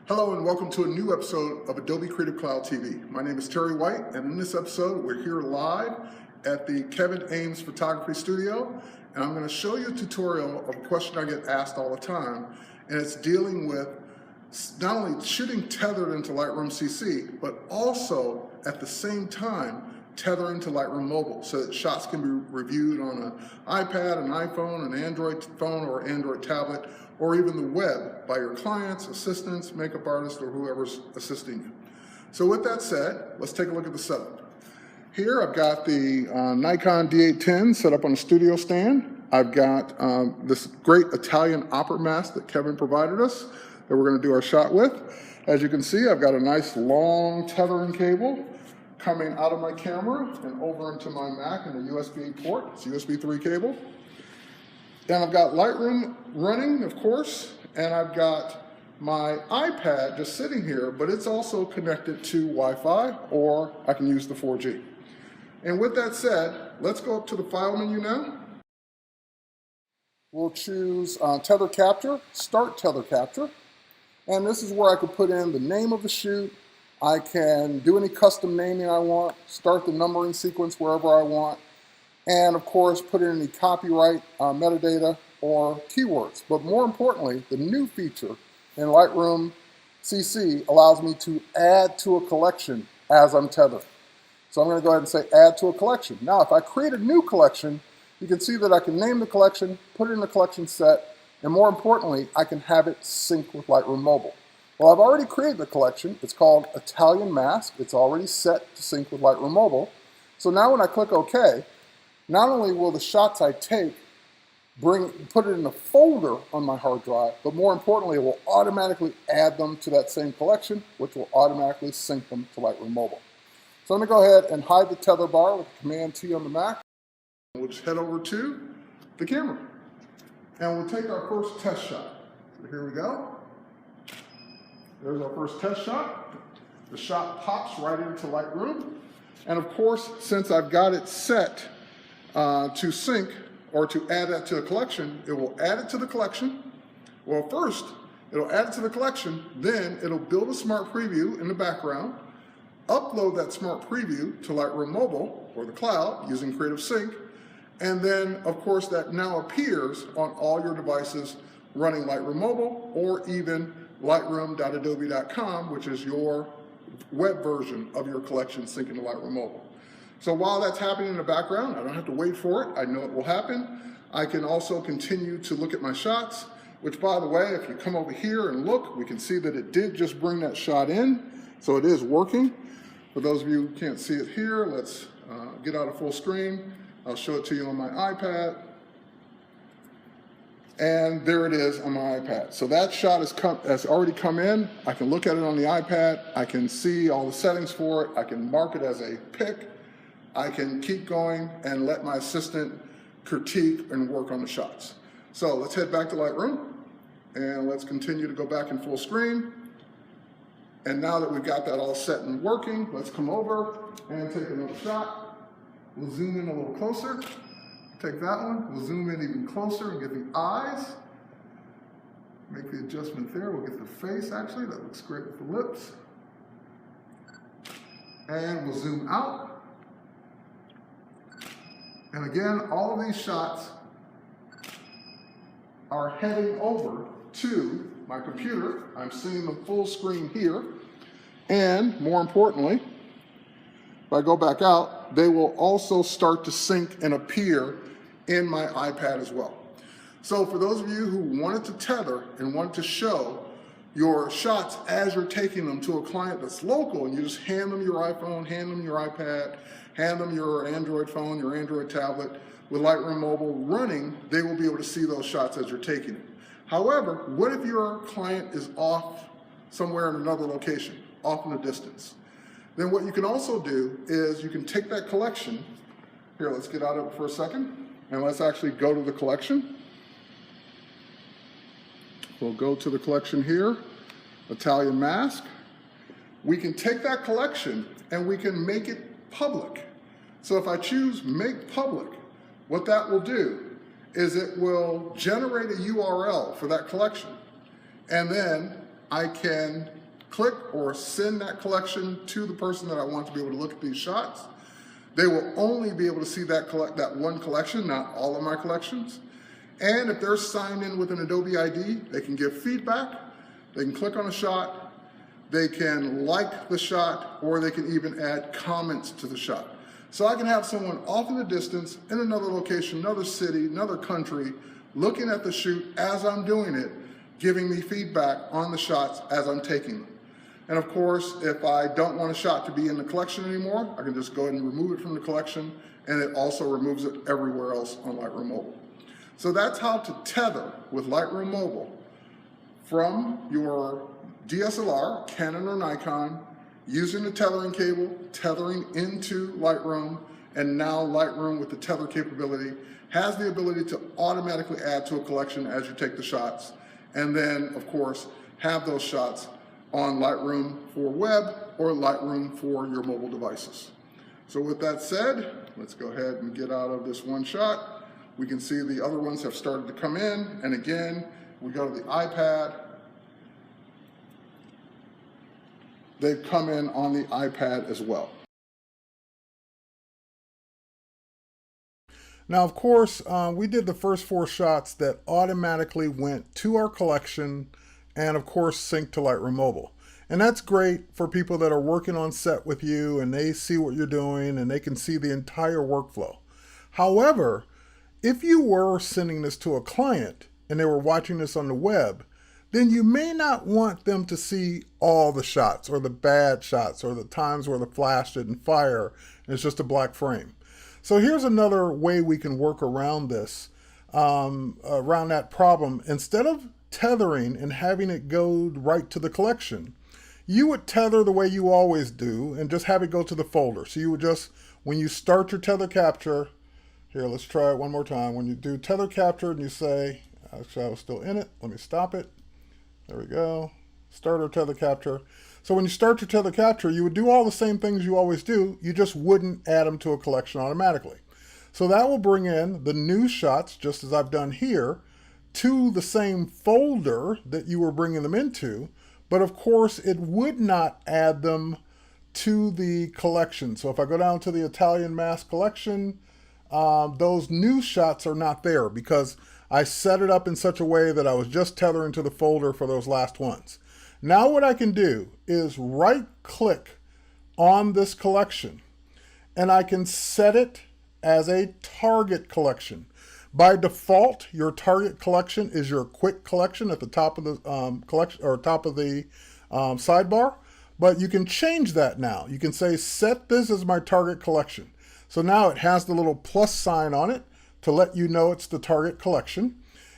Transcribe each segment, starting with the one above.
Hello and welcome to a new episode of Adobe Creative Cloud TV. My name is Terry White, and in this episode we're here live at the Kevin Ames Photography Studio, and I'm going to show you a tutorial of a question I get asked all the time, and it's dealing with not only shooting tethered into Lightroom CC, but also at the same time tether into Lightroom Mobile so that shots can be reviewed on an iPad, an iPhone, an Android phone, or Android tablet, or even the web by your clients, assistants, makeup artists, or whoever's assisting you. So with that said, let's take a look at the setup. Here I've got the Nikon D810 set up on a studio stand. I've got this great Italian opera mask that Kevin provided us that we're going to do our shot with. As you can see, I've got a nice long tethering cable coming out of my camera and over into my Mac in the USB port. It's a USB 3 cable. And I've got Lightroom running, of course, and I've got my iPad just sitting here, but it's also connected to Wi-Fi, or I can use the 4G. And with that said, let's go up to the File menu now. We'll choose Tether Capture, Start Tether Capture. And this is where I could put in the name of the shoot. I can do any custom naming I want, start the numbering sequence wherever I want, and of course put in any copyright, metadata, or keywords. But more importantly, the new feature in Lightroom CC allows me to add to a collection as I'm tethering. So I'm going to go ahead and say add to a collection. Now if I create a new collection, you can see that I can name the collection, put it in the collection set, and more importantly, I can have it sync with Lightroom Mobile. Well, I've already created the collection. It's called Italian Mask. It's already set to sync with Lightroom Mobile. So now when I click OK, not only will the shots I take put it in a folder on my hard drive, but more importantly, it will automatically add them to that same collection, which will automatically sync them to Lightroom Mobile. So I'm going to go ahead and hide the tether bar with Command T on the Mac. We'll just head over to the camera, and we'll take our first test shot. So here we go. There's our first test shot. The shot pops right into Lightroom. And of course, since I've got it set to sync or to add that to a collection, it will add it to the collection. Well, first, it'll add it to the collection, then it'll build a smart preview in the background, upload that smart preview to Lightroom Mobile or the cloud using Creative Sync, and then, of course, that now appears on all your devices running Lightroom Mobile or even lightroom.adobe.com, which is your web version of your collection syncing to Lightroom Mobile. So while that's happening in the background, I don't have to wait for it. I know it will happen. I can also continue to look at my shots, which, by the way, if you come over here and look, we can see that it did just bring that shot in. So it is working. For those of you who can't see it here, let's get out of full screen. I'll show it to you on my iPad. And there it is on my iPad. So that shot has already come in. I can look at it on the iPad. I can see all the settings for it. I can mark it as a pick. I can keep going and let my assistant critique and work on the shots. So let's head back to Lightroom and let's continue to go back in full screen. And now that we've got that all set and working, let's come over and take another shot. We'll zoom in a little closer. Take that one, we'll zoom in even closer and get the eyes. Make the adjustment there, we'll get the face actually, that looks great with the lips. And we'll zoom out. And again, all of these shots are heading over to my computer. I'm seeing the full screen here. And more importantly, if I go back out, they will also start to sync and appear in my iPad as well. So for those of you who wanted to tether and wanted to show your shots as you're taking them to a client that's local, and you just hand them your iPhone, hand them your iPad, hand them your Android phone, your Android tablet with Lightroom Mobile running, they will be able to see those shots as you're taking it. However, what if your client is off somewhere in another location, off in the distance? Then what you can also do is you can take that collection. Here, let's get out of it for a second. And let's actually go to the collection. We'll go to the collection here, Italian Mask. We can take that collection and we can make it public. So if I choose Make Public, what that will do is it will generate a URL for that collection. And then I can click or send that collection to the person that I want to be able to look at these shots. They will only be able to see that one collection, not all of my collections. And if they're signed in with an Adobe ID, they can give feedback, they can click on a shot, they can like the shot, or they can even add comments to the shot. So I can have someone off in the distance, in another location, another city, another country, looking at the shoot as I'm doing it, giving me feedback on the shots as I'm taking them. And of course, if I don't want a shot to be in the collection anymore, I can just go ahead and remove it from the collection, and it also removes it everywhere else on Lightroom Mobile. So that's how to tether with Lightroom Mobile from your DSLR, Canon or Nikon, using the tethering cable, tethering into Lightroom, and now Lightroom with the tether capability has the ability to automatically add to a collection as you take the shots, and then, of course, have those shots on Lightroom for web or Lightroom for your mobile devices. So with that said, let's go ahead and get out of this one shot. We can see the other ones have started to come in, and again, we go to the iPad. They've come in on the iPad as well. Now, of course, we did the first 4 shots that automatically went to our collection and, of course, synced to Lightroom Mobile. And that's great for people that are working on set with you and they see what you're doing and they can see the entire workflow. However, if you were sending this to a client and they were watching this on the web, then you may not want them to see all the shots or the bad shots or the times where the flash didn't fire and it's just a black frame. So here's another way we can work around this, around that problem. Instead of tethering and having it go right to the collection, you would tether the way you always do and just have it go to the folder. So you would just, when you start your tether capture, here, let's try it one more time. When you do tether capture and you say, actually I was still in it, let me stop it. There we go, start our tether capture. So when you start your tether capture, you would do all the same things you always do, you just wouldn't add them to a collection automatically. So that will bring in the new shots, just as I've done here, to the same folder that you were bringing them into, but of course it would not add them to the collection. So if I go down to the Italian mask collection, those new shots are not there because I set it up in such a way that I was just tethering to the folder for those last ones. Now what I can do is right click on this collection and I can set it as a target collection. By default, your target collection is your quick collection at the top of the collection or top of the sidebar, but you can change that now. You can say set this as my target collection. So now it has the little plus sign on it to let you know it's the target collection.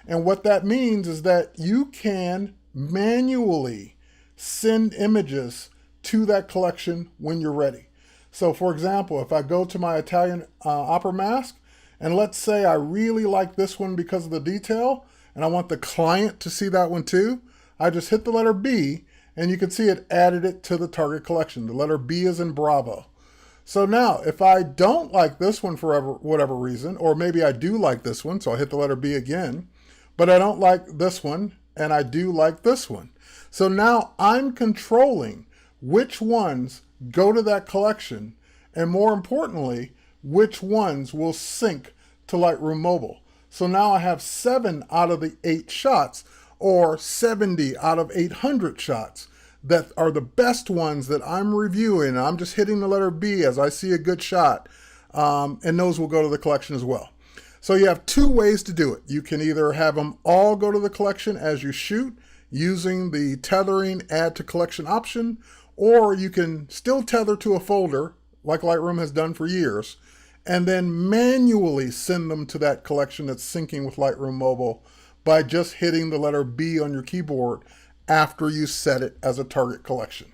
And what that means is that you can manually send images to that collection when you're ready. So for example, if I go to my Italian opera mask, and let's say I really like this one because of the detail, and I want the client to see that one too, I just hit the letter B, and you can see it added it to the target collection. The letter B is in Bravo. So now, if I don't like this one for whatever reason, or maybe I do like this one, so I hit the letter B again, but I don't like this one, and I do like this one. So now I'm controlling which ones go to that collection, and more importantly, which ones will sync to Lightroom Mobile. So now I have 7 out of the 8 shots, or 70 out of 800 shots that are the best ones that I'm reviewing. I'm just hitting the letter B as I see a good shot, and those will go to the collection as well. So you have 2 ways to do it. You can either have them all go to the collection as you shoot using the tethering add to collection option, or you can still tether to a folder like Lightroom has done for years, and then manually send them to that collection that's syncing with Lightroom Mobile by just hitting the letter B on your keyboard after you set it as a target collection.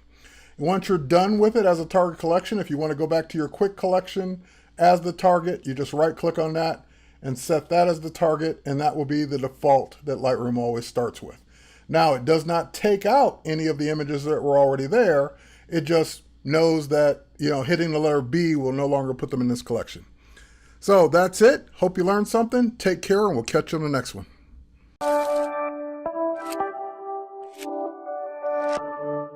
And once you're done with it as a target collection, if you want to go back to your quick collection as the target, you just right click on that and set that as the target, and that will be the default that Lightroom always starts with. Now, it does not take out any of the images that were already there. It just knows that, hitting the letter B will no longer put them in this collection. So that's it. Hope you learned something. Take care, and we'll catch you on the next one. you.